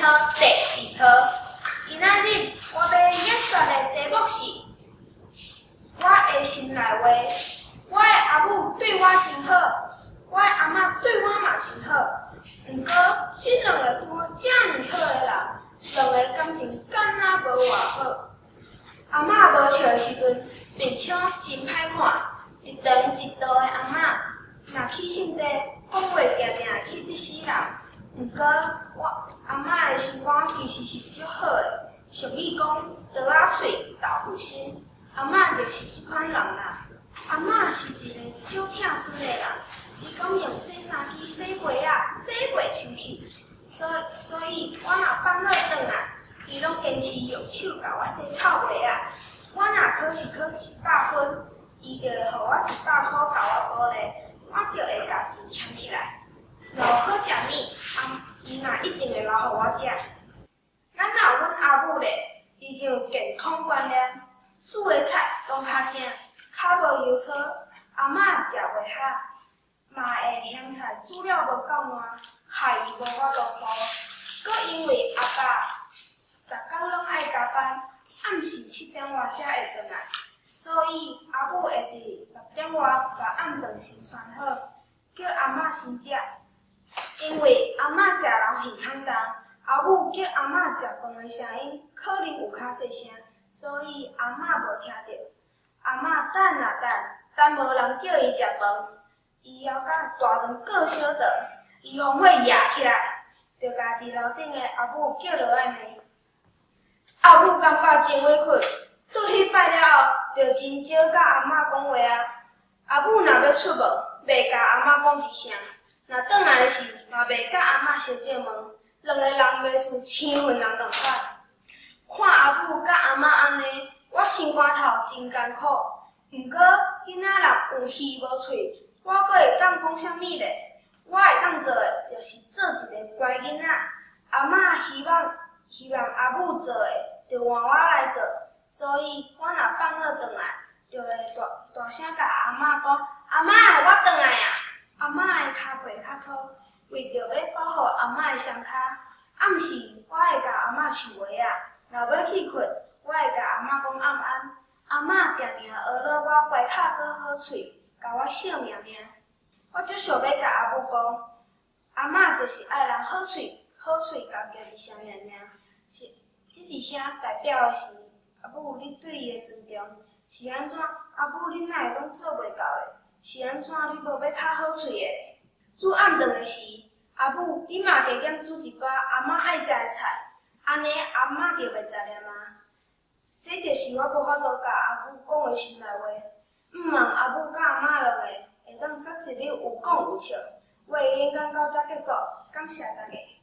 编号第2号。今仔日我要演说的题目是：我的心内话。我的阿母对我真好，我的阿嬷对我嘛真好。不过，这两个对我这么好的人，两个感情敢若无偌好。阿嬷无笑的时阵，面相真歹看，直肠直肚的阿嬷，若起性地讲话定定去得死人。不过，我阿嬷的心肝其实是足好的，俗语讲刀仔嘴豆腐心，阿嬷就是这款人啦。阿嬷是一个少疼孙的人，伊讲用洗衫机洗鞋仔，洗袂清气，所以我若放学转来，伊拢坚持用手甲我洗臭鞋仔。我若考试考100分，伊就会互我100块甲我鼓励，我就会家钱俭起来。若好食物，伊嘛一定会留互我食。敢若阮阿母咧，伊就有健康观念，煮的菜拢较正，较无油醋，阿嬷食袂下，嘛会香菜煮了无够烂，害伊无法度顾。搁因为阿爸逐工拢爱加班，暗时7点外才会转来，所以阿母会伫6点外把暗顿先穿好，叫阿嬷先食。因为阿嬷食人耳孔重，阿母叫阿嬷食饭的声音可能有较细声，所以阿嬷无听到。阿嬷等无人叫伊食饭，伊还甲大肠过小肠，伊方会压起来，就甲伫楼顶的阿母叫落来骂。阿母感觉真委屈，倒去摆了后，就真少甲阿嬷讲话啊。阿母若要出门，袂甲阿嬷讲一声。若转来时，嘛袂甲阿嬷相借问，两个人袂像生份人同款。看阿母甲阿嬷安尼，我心肝头真艰苦。不过囡仔人有耳无喙，我阁会当讲啥物咧？我会当做的，就是做一个乖囡仔。阿嬷希望阿母做的，就换我来做。所以我若放学转来，就会大声甲阿嬷讲：阿嬷，我转来啊！阿嬷的骹背较粗，为着要保护阿嬷的双骹，暗时我会甲阿嬷唱话啊。若要去困，我会甲阿嬷讲晚安。阿嬷定定学了我乖脚搁好喙，甲我笑命命。我足想要甲阿母讲，阿嬷就是爱人好喙，好喙甲家己相命命。这一声代表的是阿母你对伊的尊重。是安怎？阿母你哪会拢做袂到的？是安怎？你无要较好喙的？煮暗顿的时，阿母你嘛加减煮一寡阿嬷爱食的菜，安尼阿嬷就袂杂念啊。这就是我无法度甲阿母讲的心内话。毋望阿母甲阿嬷两个会当做一日有讲有笑。我的演讲到这结束，感谢大家。